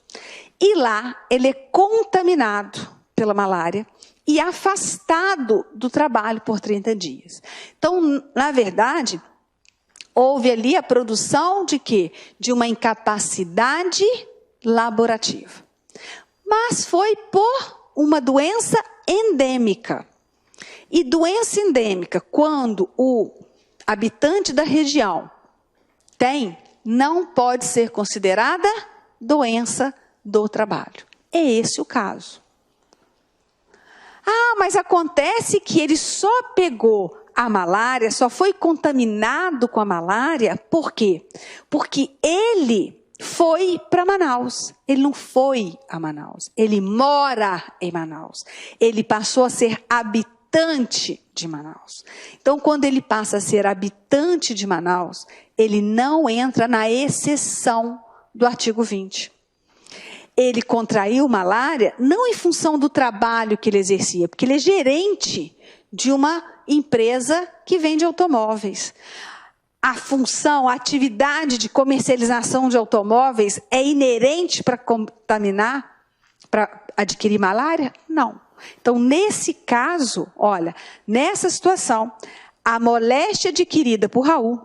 E lá ele é contaminado pela malária e afastado do trabalho por 30 dias. Então, na verdade, houve ali a produção de quê? De uma incapacidade laborativa. Mas foi por uma doença endêmica. E doença endêmica, quando o habitante da região tem, não pode ser considerada doença do trabalho. É esse o caso. Ah, mas acontece que ele só pegou a malária, só foi contaminado com a malária, por quê? Porque ele foi para Manaus. Ele não foi a Manaus, ele mora em Manaus. Ele passou a ser habitante habitante de Manaus. Então, quando ele passa a ser habitante de Manaus, ele não entra na exceção do artigo 20. Ele contraiu malária não em função do trabalho que ele exercia, porque ele é gerente de uma empresa que vende automóveis. A função, a atividade de comercialização de automóveis é inerente para contaminar, para adquirir malária? Não. Então, nesse caso, olha, nessa situação, a moléstia adquirida por Raul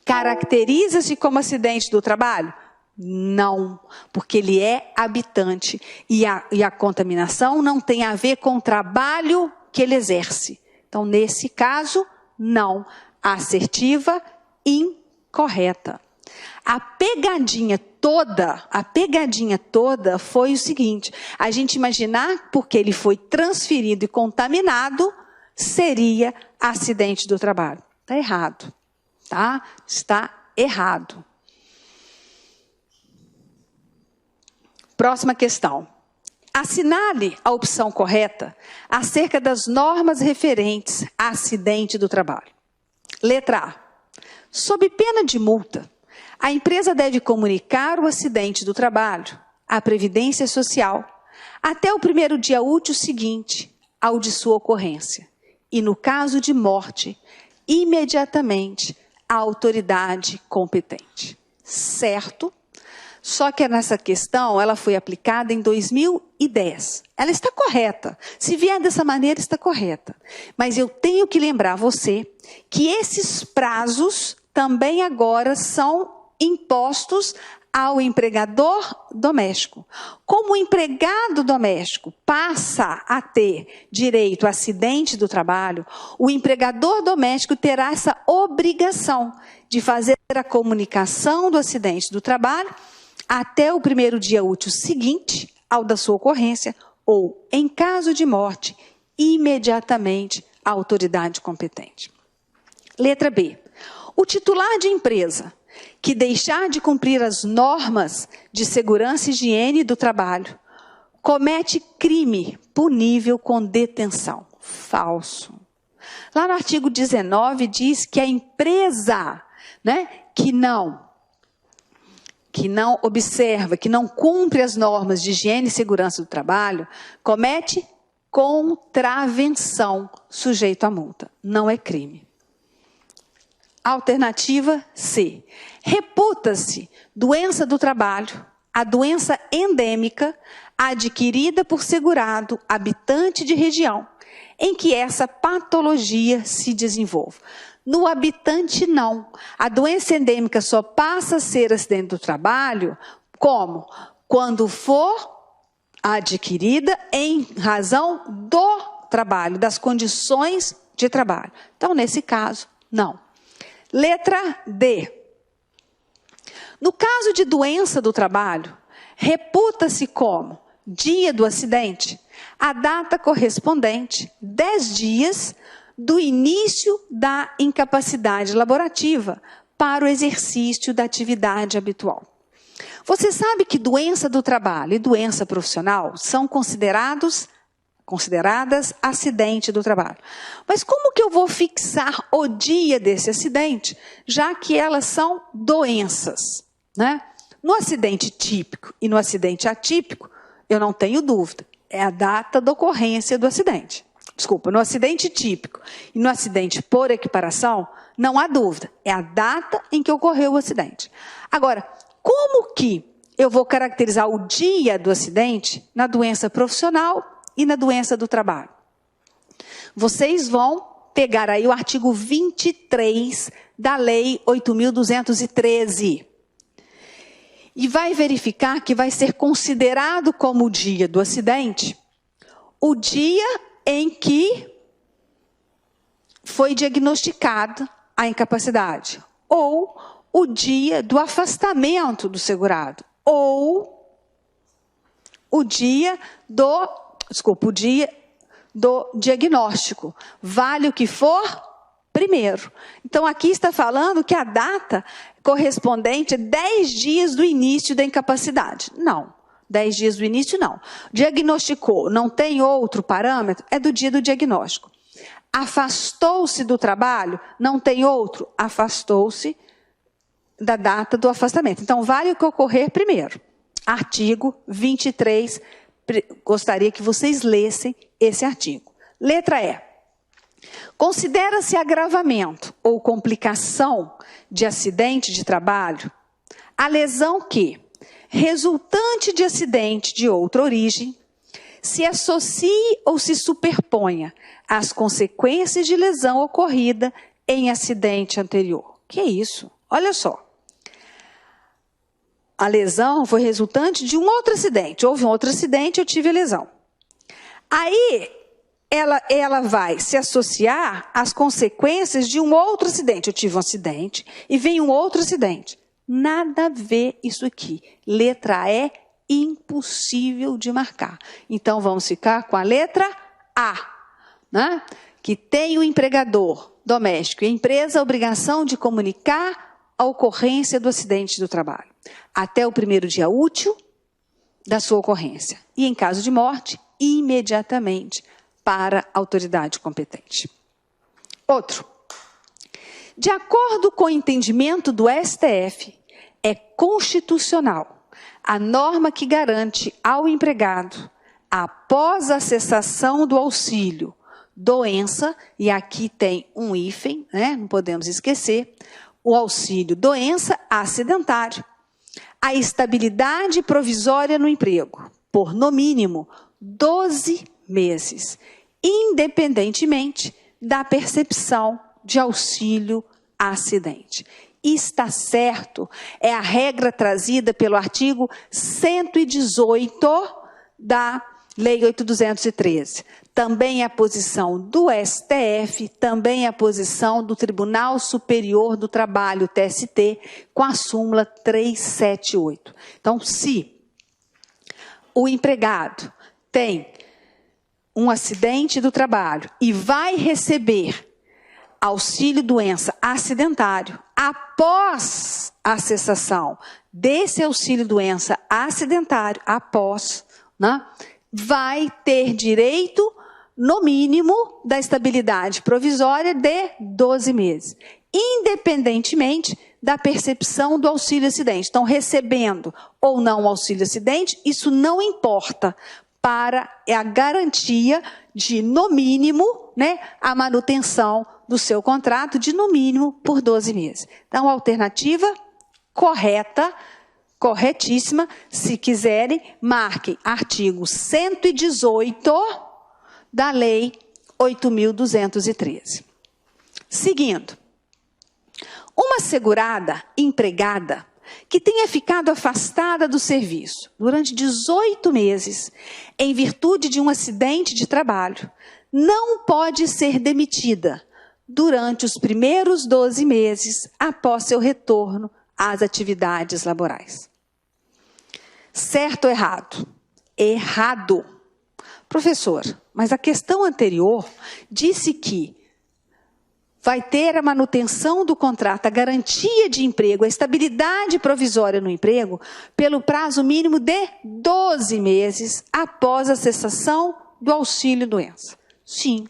caracteriza-se como acidente do trabalho? Não, porque ele é habitante e a contaminação não tem a ver com o trabalho que ele exerce. Então, nesse caso, não. Assertiva, incorreta. A pegadinha toda foi o seguinte: a gente imaginar porque ele foi transferido e contaminado, seria acidente do trabalho. Está errado, tá? Está errado. Próxima questão. Assinale a opção correta acerca das normas referentes a acidente do trabalho. Letra A. Sob pena de multa, a empresa deve comunicar o acidente do trabalho à Previdência Social até o primeiro dia útil seguinte ao de sua ocorrência. E, no caso de morte, imediatamente à autoridade competente. Certo? Só que nessa questão, ela foi aplicada em 2010. Ela está correta. Se vier dessa maneira, está correta. Mas eu tenho que lembrar você que esses prazos também agora são impostos ao empregador doméstico. Como o empregado doméstico passa a ter direito a acidente do trabalho, o empregador doméstico terá essa obrigação de fazer a comunicação do acidente do trabalho até o primeiro dia útil seguinte ao da sua ocorrência ou, em caso de morte, imediatamente à autoridade competente. Letra B. O titular de empresa que deixar de cumprir as normas de segurança e higiene do trabalho comete crime punível com detenção. Falso. Lá no artigo 19 diz que a empresa, que não observa, que não cumpre as normas de higiene e segurança do trabalho, comete contravenção sujeito à multa. Não é crime. Alternativa C. Reputa-se doença do trabalho, a doença endêmica adquirida por segurado habitante de região em que essa patologia se desenvolve. No habitante, não. A doença endêmica só passa a ser acidente do trabalho como? Quando for adquirida em razão do trabalho, das condições de trabalho. Então, nesse caso, não. Letra D. No caso de doença do trabalho, reputa-se como dia do acidente a data correspondente, 10 dias do início da incapacidade laborativa para o exercício da atividade habitual. Você sabe que doença do trabalho e doença profissional são consideradas acidente do trabalho. Mas como que eu vou fixar o dia desse acidente, já que elas são doenças, No acidente típico e no acidente atípico, eu não tenho dúvida, é a data da ocorrência do acidente. Desculpa, no acidente típico e no acidente por equiparação, não há dúvida, é a data em que ocorreu o acidente. Agora, como que eu vou caracterizar o dia do acidente na doença profissional e na doença do trabalho? Vocês vão pegar aí o artigo 23 da Lei 8.213 e vai verificar que vai ser considerado como o dia do acidente o dia em que foi diagnosticada a incapacidade, ou o dia do afastamento do segurado, ou o dia do diagnóstico. Vale o que for primeiro. Então, aqui está falando que a data correspondente é 10 dias do início da incapacidade. Não. 10 dias do início, não. Diagnosticou, não tem outro parâmetro, é do dia do diagnóstico. Afastou-se do trabalho? Não tem outro? Afastou-se da data do afastamento. Então, vale o que ocorrer primeiro. Artigo 23, gostaria que vocês lessem esse artigo. Letra E. Considera-se agravamento ou complicação de acidente de trabalho a lesão que, resultante de acidente de outra origem, se associe ou se superponha às consequências de lesão ocorrida em acidente anterior. Que é isso? Olha só. A lesão foi resultante de um outro acidente. Houve um outro acidente, eu tive a lesão. Aí, ela vai se associar às consequências de um outro acidente. Eu tive um acidente e vem um outro acidente. Nada a ver isso aqui. Letra E, impossível de marcar. Então, vamos ficar com a letra A, né? Que tem o empregador doméstico e a empresa a obrigação de comunicar a ocorrência do acidente do trabalho até o primeiro dia útil da sua ocorrência. E, em caso de morte, imediatamente para a autoridade competente. Outro. De acordo com o entendimento do STF, é constitucional a norma que garante ao empregado, após a cessação do auxílio, doença, e aqui tem um hífen, né, não podemos esquecer, o auxílio doença acidentário, a estabilidade provisória no emprego, por no mínimo 12 meses, independentemente da percepção de auxílio acidente. Está certo, é a regra trazida pelo artigo 118 da Lei 8.213. Também é a posição do STF, também é a posição do Tribunal Superior do Trabalho, TST, com a súmula 378. Então, se o empregado tem um acidente do trabalho e vai receber auxílio-doença acidentário após a cessação desse auxílio-doença acidentário, após, né, vai ter direito, no mínimo, da estabilidade provisória de 12 meses, independentemente da percepção do auxílio-acidente. Então, recebendo ou não o auxílio-acidente, isso não importa para a garantia de, no mínimo, né, a manutenção do seu contrato de, no mínimo, por 12 meses. Então, a alternativa correta, corretíssima, se quiserem, marquem artigo 118 da Lei 8.213. Seguindo, uma segurada empregada que tenha ficado afastada do serviço durante 18 meses em virtude de um acidente de trabalho não pode ser demitida durante os primeiros 12 meses após seu retorno às atividades laborais. Certo ou errado? Errado. Professor, mas a questão anterior disse que vai ter a manutenção do contrato, a garantia de emprego, a estabilidade provisória no emprego, pelo prazo mínimo de 12 meses após a cessação do auxílio-doença. Sim.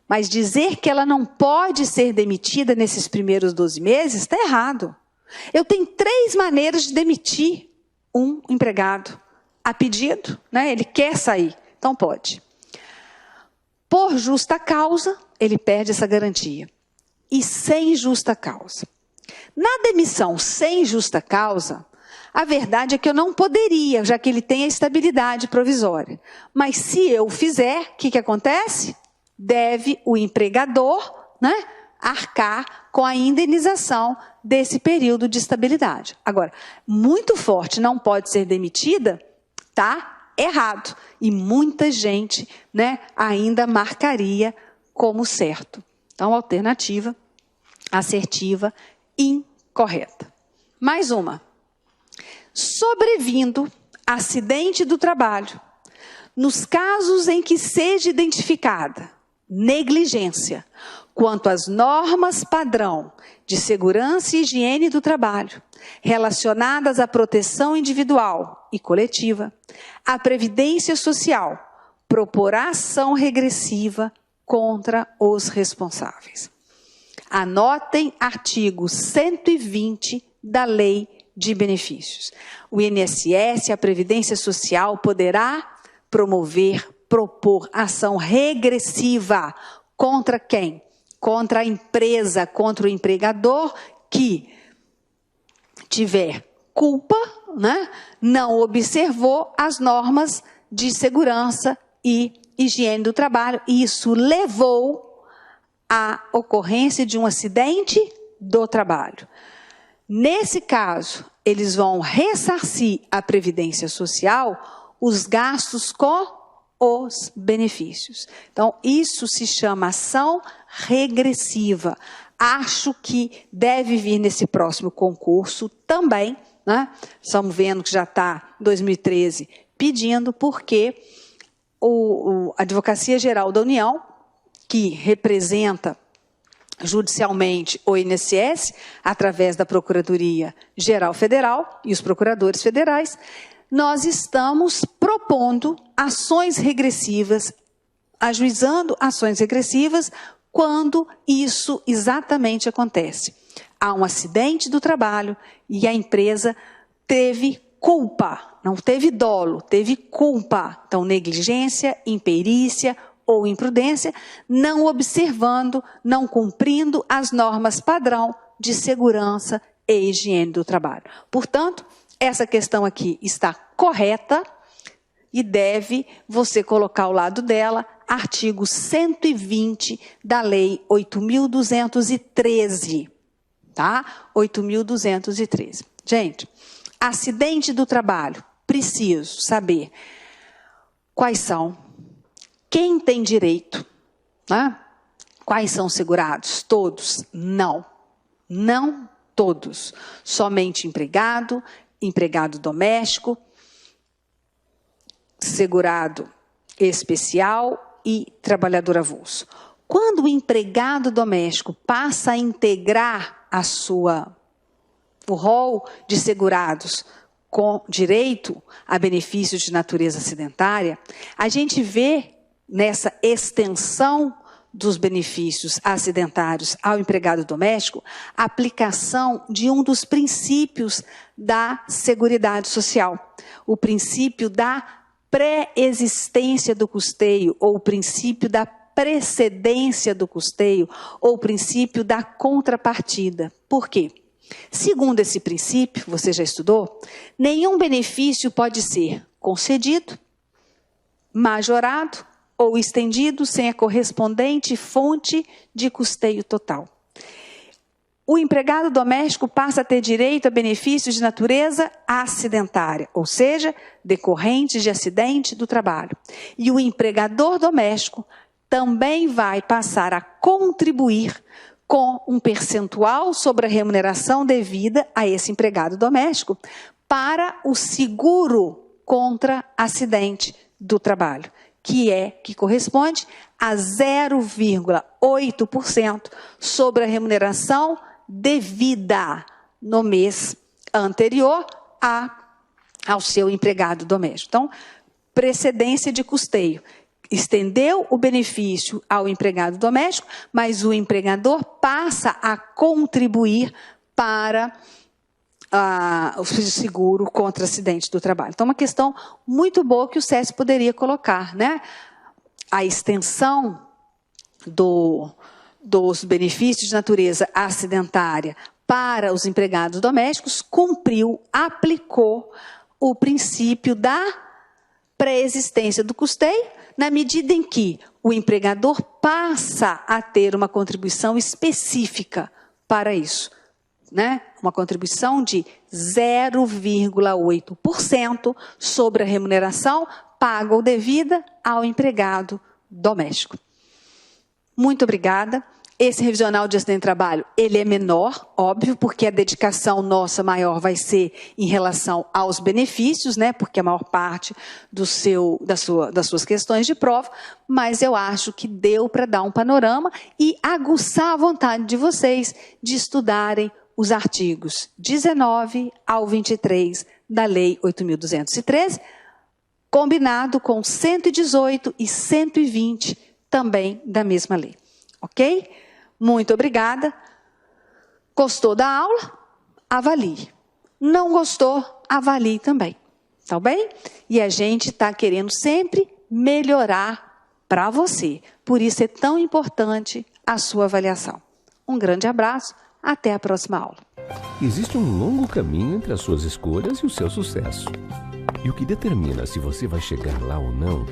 Mas dizer que ela não pode ser demitida nesses primeiros 12 meses está errado. Eu tenho 3 maneiras de demitir um empregado. A pedido, né? Ele quer sair, então pode. Por justa causa, ele perde essa garantia. E sem justa causa. Na demissão sem justa causa, a verdade é que eu não poderia, já que ele tem a estabilidade provisória. Mas se eu fizer, o que acontece? Deve o empregador, né, arcar com a indenização desse período de estabilidade. Agora, muito forte, não pode ser demitida, tá errado. E muita gente, né, ainda marcaria como certo. Então, alternativa assertiva incorreta. Mais uma. Sobrevindo acidente do trabalho, nos casos em que seja identificada negligência quanto às normas padrão de segurança e higiene do trabalho, relacionadas à proteção individual e coletiva, à previdência social, proporá ação regressiva contra os responsáveis. Anotem artigo 120 da Lei de Benefícios. O INSS, a Previdência Social, poderá propor ação regressiva contra quem? Contra a empresa, contra o empregador que tiver culpa, né, não observou as normas de segurança e higiene do trabalho, e isso levou à ocorrência de um acidente do trabalho. Nesse caso, eles vão ressarcir a Previdência Social os gastos com os benefícios. Então, isso se chama ação regressiva. Acho que deve vir nesse próximo concurso também, né? Estamos vendo que já está 2013 pedindo, porque a Advocacia Geral da União, que representa judicialmente o INSS, através da Procuradoria Geral Federal e os procuradores federais, nós estamos propondo ações regressivas, ajuizando ações regressivas quando isso exatamente acontece. Há um acidente do trabalho e a empresa teve culpa, não teve dolo, teve culpa. Então, negligência, imperícia ou imprudência, não observando, não cumprindo as normas padrão de segurança e higiene do trabalho. Portanto, essa questão aqui está correta e deve você colocar ao lado dela artigo 120 da Lei 8.213, tá? 8.213. Gente, acidente do trabalho, preciso saber quais são, quem tem direito, né? Quais são segurados? Todos? Não. Não todos. Somente empregado, empregado doméstico, segurado especial e trabalhador avulso. Quando o empregado doméstico passa a integrar o rol de segurados com direito a benefícios de natureza acidentária, a gente vê nessa extensão dos benefícios acidentários ao empregado doméstico, a aplicação de um dos princípios da Seguridade Social, o princípio da pré-existência do custeio, ou o princípio da precedência do custeio, ou o princípio da contrapartida. Por quê? Segundo esse princípio, você já estudou, nenhum benefício pode ser concedido, majorado ou estendido sem a correspondente fonte de custeio total. O empregado doméstico passa a ter direito a benefícios de natureza acidentária, ou seja, decorrentes de acidente do trabalho. E o empregador doméstico também vai passar a contribuir com um percentual sobre a remuneração devida a esse empregado doméstico para o seguro contra acidente do trabalho, que corresponde a 0,8% sobre a remuneração devida no mês anterior ao seu empregado doméstico. Então, precedência de custeio. Estendeu o benefício ao empregado doméstico, mas o empregador passa a contribuir para o seguro contra acidente do trabalho. Então, uma questão muito boa que o SES poderia colocar, né? A extensão dos benefícios de natureza acidentária para os empregados domésticos aplicou o princípio da pré-existência do custeio, na medida em que o empregador passa a ter uma contribuição específica para isso, né? Uma contribuição de 0,8% sobre a remuneração paga ou devida ao empregado doméstico. Muito obrigada. Esse revisional de acidente de trabalho, ele é menor, óbvio, porque a dedicação nossa maior vai ser em relação aos benefícios, né? Porque a maior parte das suas questões de prova, mas eu acho que deu para dar um panorama e aguçar a vontade de vocês de estudarem os artigos 19 ao 23 da Lei 8.213, combinado com 118 e 120 também da mesma lei. Ok? Muito obrigada. Gostou da aula? Avalie. Não gostou? Avalie também. Tá bem? E a gente está querendo sempre melhorar para você. Por isso é tão importante a sua avaliação. Um grande abraço. Até a próxima aula. Existe um longo caminho entre as suas escolhas e o seu sucesso. E o que determina se você vai chegar lá ou não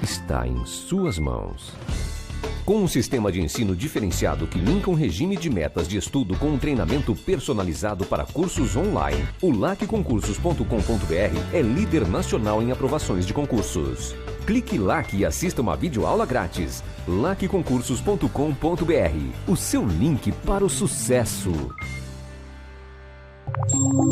está em suas mãos. Com um sistema de ensino diferenciado que linka um regime de metas de estudo com um treinamento personalizado para cursos online, o lacconcursos.com.br é líder nacional em aprovações de concursos. Clique LAC e assista uma videoaula grátis. lacconcursos.com.br, o seu link para o sucesso.